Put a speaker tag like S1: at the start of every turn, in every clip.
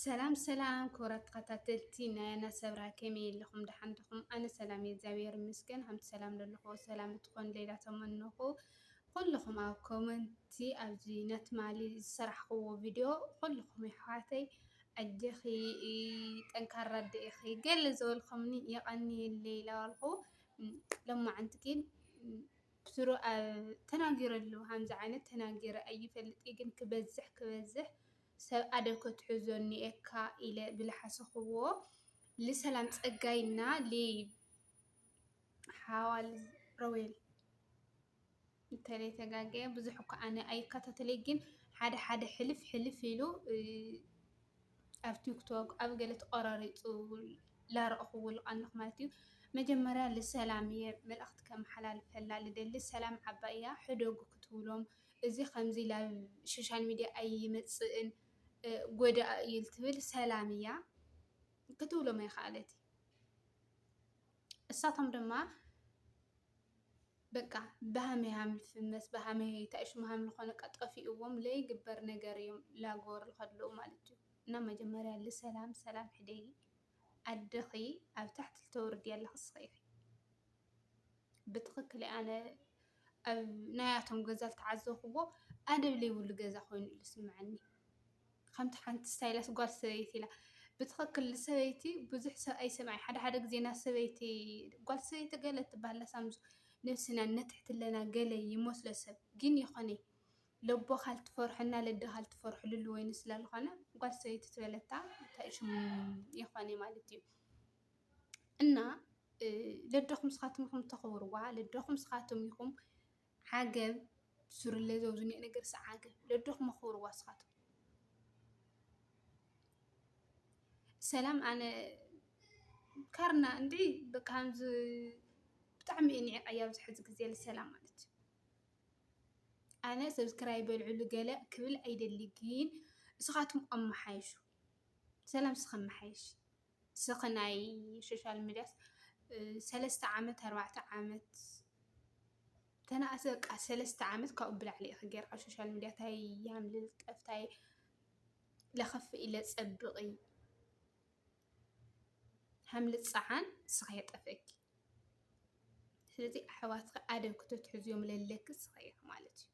S1: سلام سلام كورة قتاتلتي نانا سبرا كمي لكم دحندكم أنا سلام يزاوير مسكن هم سلام للخو سلام تكون ليلة تمنخو كلكم أو كومنتي أو زينت مالي سرحوا فيديو كلكم يحاتي أجخي تنكر رد إخي قل زول خمني يقني الليلة والخو لما عندكين بسرو تناجر اللو هم زعانة تناجر أي فلت إيجن كبزح ሰብ ኣደኮ ትሕዞኒ ኤካ ኢለ ብልሓስኽዎ ልሰላም ፀጋይና ሓዋል ሮዌል ተጋገየ ብዙሕ እኳ ኣነ ኣይከታተለይ ግን ሓደ ሕልፍ ኢሉ ኣብ ቲክቶክ ኣብ ገለ ተቆራሪፁ ላረእኽዎ ልቐንኽ ማለት እዩ። መጀመርያ ልሰላም እየ መልእኽቲ ከመሓላልፈላ ልደሊ ሰላም ዓባይ እያ ሕደጉ ክትብሎም እዚ ከምዚ ላብ ሶሻል ሚድያ ኣይመፅእን ጎዳእ እዩ ትብል ሰላም እያ ክትብሎም ኣይከኣለት እሳቶም ድማ በቃ በሃመይ ሃምልፍመስ በሃመይ ተእሽሙ ሃምል ኾነ ጠፊእዎም ለይግበር ነገር እዮም ላጎር ልኸድለው ማለት እዩ። እና መጀመርያ ልሰላም ሰላም ሕደይ ኣደኺ ኣብ ታሕቲ ልተወርድ ያለኽ ስኸይ ብትኽክል ኣነ ኣብ ናያቶም ገዛ ልተዓዘኽዎ ኣደብ ለይብሉ ገዛ ኮይኑ ኢሉ ስምዐኒ ከምቲ ሓንቲ ስታይላስ ጓል ሰበይቲ ኢላ ብትኽክል ሰበይቲ ብዙሕ ሰብ ኣይሰምዐይ ሓደ ግዜና ሰበይቲ ጓል ሰበይቲ ገለ ትበሃል ሳምዙ ነፍስና ነትሕትለና ገለ ይመስሎ ሰብ ግን ይኾነ ለቦኻ ልትፈርሐና ለደኻ ልትፈርሕሉሉ ወይኒ ስላልኾነ ጓል ሰበይቲ ትበለታ ተእሽሙ ይኾነ ማለት እዩ። እና ለደኹም ስኻትም ኢኹም ተኸብርዋ ለደኹም ስኻትም ኢኹም ዓገብ ሱርለ ዘውዝኒእ ነገር ዓገብ ለደኹም ኣኽብርዋ ስኻትም ሰላም ኣነ ካርና እንዲ በቃ ከምዚ ብጣዕሚ እየ ኒዕቀያ ኣብዚ ሕዚ ግዜ ልሰላም ማለት እዩ። ኣነ ሰብስክራይብ በልዕሉ ገለ ክብል ኣይደሊ ግን እስኻትኩም ኣመሓይሹ ሰላም ስኸመሓይሽ ስኸ ናይ ሶሻል ሚድያስ 3 ዓመት 4 ዓመት ተናእሰ በቃ 3 ዓመት ካብኡ ብላዕሊ እየ ክገይር ኣብ ሶሻል ሚድያ ታይ ያምልል ጠፍታይ ለኸፍ ኢለ ፀብቒ ሃምልጥ ፀዓን ስኸ የጠፍአኪ ስለዚ ኣሕዋትኺ ኣደብ ክትትሕዝዮም ለለክ ስኸ ኢኻ ማለት እዩ።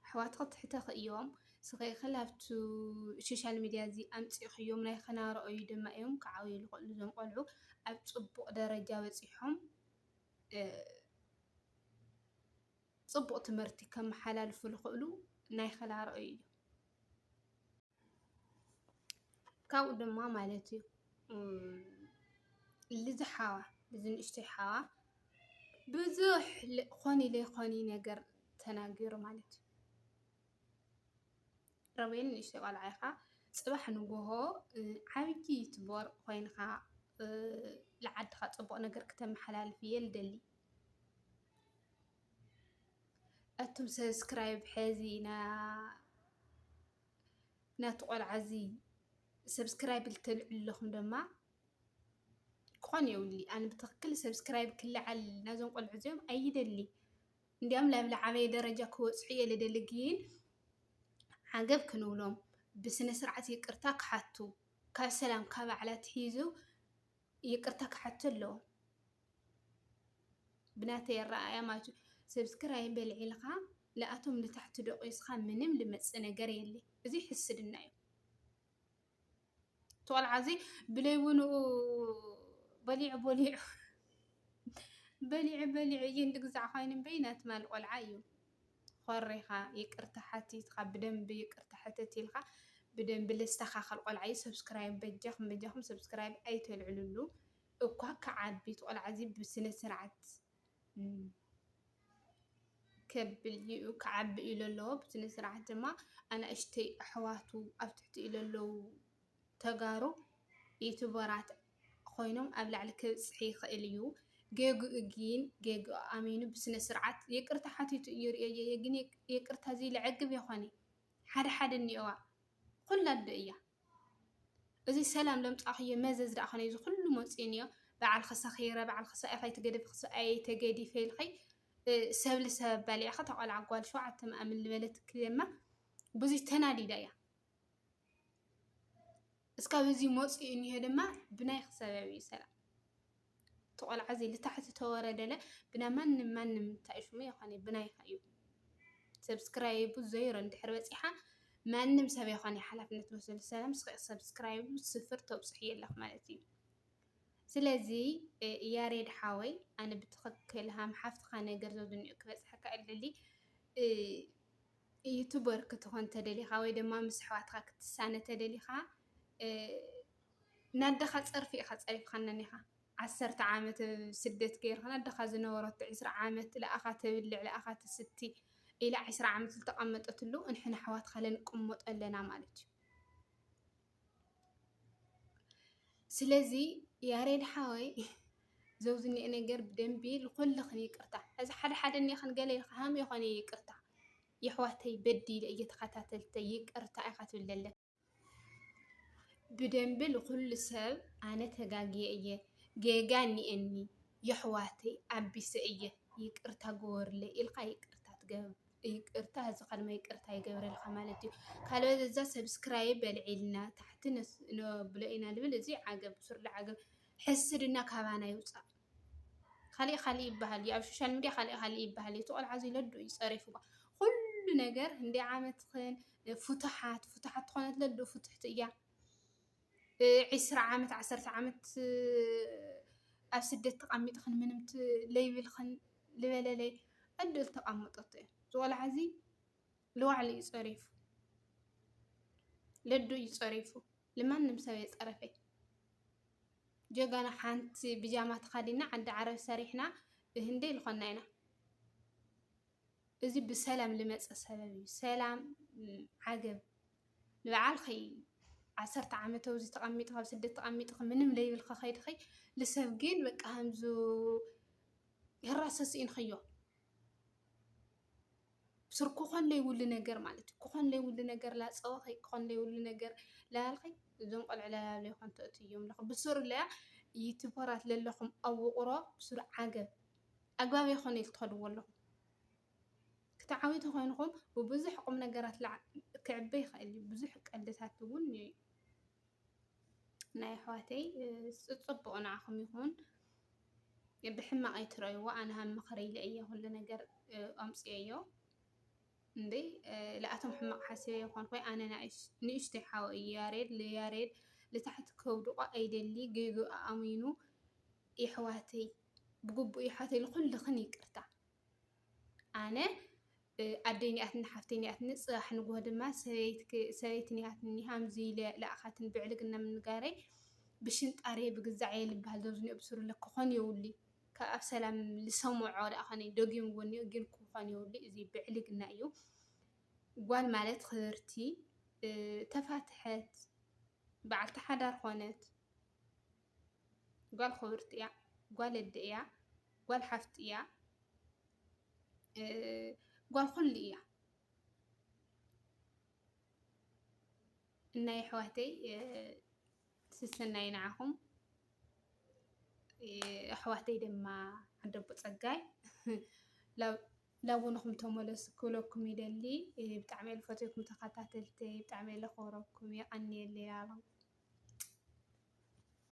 S1: ኣሕዋትኺ ትሕተኺ እዮም ስኸ ኢኸ ላብቱ ሶሻል ሚድያ እዚ ኣምፂኽዮም ናይ ክናርአዩ ድማ እዮም ክዓብዩ ዝኽእሉ እዞም ቆልዑ ኣብ ፅቡቕ ደረጃ በፂሖም ፅቡቕ ትምህርቲ ከመሓላልፉ ዝኽእሉ ናይ ክናርአዩ እዮም። ካብኡ ድማ ማለት እዩ ልዝሓዋ ልዝንእሽተይ ሓዋ ብዙሕ ኾኒ ለይኾኒ ነገር ተናጊሩ ማለት እዩ። ረቤል ንእሽተይ ቆልዓ ኢኻ ፅባሕ ንግሆ ዓብይ ዩቱበር ኮይንካ ንዓድኻ ፅቡቕ ነገር ክተመሓላልፍ እየ ልደሊ እቶም ሰብስክራይብ ሕዚ ናቱ ቆልዓ እዚ ሰብስክራይብ ልተልዕለኹም ድማ ክኾን የብሊ ኣነ ብትኽክል ሰብስክራይብ ክልዓል ናዞም ቆልዑ እዚኦም ኣይደሊ እንዲኦም ላብ ላዕበየ ደረጃ ክበፅሑ እየ ልደሊ ግን ዓገብ ክንብሎም ብስነ ስርዓት ይቅርታ ክሓቱ ካብ ሰላም ካብ ባዕላት ሒዙ ይቅርታ ክሓቱ ኣለዎም ብናተይ ኣረኣእያ ማለት እዩ። ሰብስክራይብ በልዒልኻ ለኣቶም ንታሕቲ ደቂስኻ ምንም ልመፅእ ነገር የለ እዚ ሕስድና እዩ። ተቆልዓ እዚ ብለይውንኡ በሊዑ ይንድግዛዕ ኮይኑ በይናት ማል ቆልዓ እዩ ኮሪኻ ይቅርታ ሓቲትካ ብደንቢ ይቅርታ ሕተት ኢልካ ብደንቢ ልስተኻኸል ቆልዓ እዩ። ሰብስክራይብ በጃኹም ሰብስክራይብ ኣይተልዕልሉ እኳ ክዓቢ ቆልዓ እዚ ብስነ ስርዓት ከብል እዩ ክዓቢ ኢሉ ኣለዎ ብስነ ስርዓት ድማ ኣናእሽተይ ኣሕዋቱ ኣብ ትሕቲ ኢሉ ኣለዉ ተጋሩ ዩቱበራት ኮይኖም ኣብ ላዕሊ ክብፅሕ ይኽእል እዩ። ገግኡ ግን ገግኡ ኣሚኑ ብስነ ስርዓት ይቅርታ ሓቲቱ እዩ ርእየ ግን ይቅርታ እዚ ልዕግብ ይኾነ ሓደ እኒአዋ ኩላ ዶ እያ እዚ ሰላም ለምፃኽዮ መዘዝ ዳኣ ኾነ እዚ ኩሉ መፅኡ እኒኦ በዓልኺ ሰኺረ በዓልኺ ሰኢኸ ኣይተገዲፈ ኢልኸይ ሰብ ልሰብ ባሊዕኻ ተቆልዓ ጓል 7 መኣምን ዝበለት ድማ ብዙይ ተናዲዳ እያ እስካብ እዚ መፅኡ እኒሄ ድማ ብናይ ሰበብ እዩ ሰላም ተቆልዓ ዘይ ልታሕቲ ተወረደለ ብና ማንም እንታይ ሽሙ ይኾነ ብናይኻ እዩ ሰብስክራይብ ዘይሮ እንድሕር በፂሓ ማንም ሰብ ይኾነ ሓላፍነት ወስድ ሰላም ሰብስክራይብ ስፍር ተብፅሕ የለኽ ማለት እዩ ስለዚ ያሬድ ሓወይ ኣነ ብትኽክል ሃም ሓፍትኻ ነገር ዘብንኡ ክበፅሐካ እልሊ ዩቱበር ክትኾን ተደሊኻ ወይ ድማ ምስ ኣሕዋትካ ክትሳነ ተደሊኻ ናደኻ ፀርፊ ኢኻ ፀሪፍካና ኒኻ 10 ዓመት ስደት ገይርካ ናደኻ ዝነበረት 20 ዓመት ለኣኻ ትብልዕ ለኣኻ ትስቲ ኢላ 20 ዓመት ዝተቐመጠትሉ እንሕና ኣሕዋትካ ለንቅመጦ ኣለና ማለት እዩ ስለዚ ያሬድ ሓወይ ዘውዝኒአ ነገር ብደንቢ ልኩልኽን ይቅርታ እዚ ሓደ እኒኸን ገለ ኢልካ ሃም ይኾነ ይቅርታ يحواتي بدي لأي تخاتلتي يقرتا إخا تبلله بدنبل كل سب أنا تجاجي إيه جيجاني إني يحواتي أبي سئية يقرتا جورلي إلقا يقرتا تجاب يقرتا هذا قال ما يقرتا يجبر الخمالتي قالوا إذا سبسكرايب العلنا تحت نس إنه بلاقينا لبلزي عجب بسر العجب حسرنا كمان يوصل خلي يبهالي أو شو ميديا خلي يبهالي تقول عزيز لدو يصرفوا كل ነገር እንደ ዓመት ኸን ፉታሓት ኾነት ለዶ ፉትሕት እያ 20 ዓመት 10 ዓመት ኣብ ስደት ተቐሚጥ ኸን ምንም ለይብል ኸን ልበለለይ ዕድል ተቐምጦት ዝቆልዓ እዚ ልዋዕሊ ይፀሪፉ ለዶ ይፀሪፉ ለማንም ሰብ ይፀረፈይ ጀጋና ሓንቲ ቢጃማ ተኸዲና ዓዲ ዓረብ ሰሪሕና ህንዴ ልኾና ኢና እዚ بسلام لمص سبب سلام عجب لبعال خي 10 عامته وزي تقميط خاب سدت تقميط منم ليبل خيد خي لسبجين بقى همزو يراسسين خيو بسر كوخن لي ول ነገር ማለት كوخن لي ول ነገር لا صوا خي كوخن لي ول ነገር لا خي زوم قلع لا لي كنت اتيوم لخ بسر لا يوتيوبرات للخم او قرا بسر عجب اغباب يخون يتخدو والله تعاويت خوينكم وبزح قم نجارات كعبي خلي بزح قدسات تقول ناي حواتي تصبقوا معكم يكون بحما اي تراي وانا هم مخري لأيه كل نجار امسي ايو ندي لقيتهم حماق حسيه يكون خوي انا نعيش تحاو ياريد لتحت كودو ايدلي جيجو امينو يحواتي بقبو يحواتي لكل خني كرتا انا أديني أثني حفتيني أثني صح نقول ما سويتني أثني همزي لا أخذتني بعلقنا من قاري بشنت قريب بجزعيل بهالدوزني أبصر لك كخان يولي كأف سلام لسمع على أخني دوجي مغني وجين كخان يولي زي بعلقنا أيو قال مالت خيرتي تفتحت بعد تحضر خانت قال خيرتي قال الدقيقة قال حفتي قال خلي إني حواتي سسناي معهم حواتي لما عندهم بتصقاي لو نخم تملس كلكم يدلي بتعمل فوتوكم تخطاتلتي بتعمل خوركم يقني اللي يعلم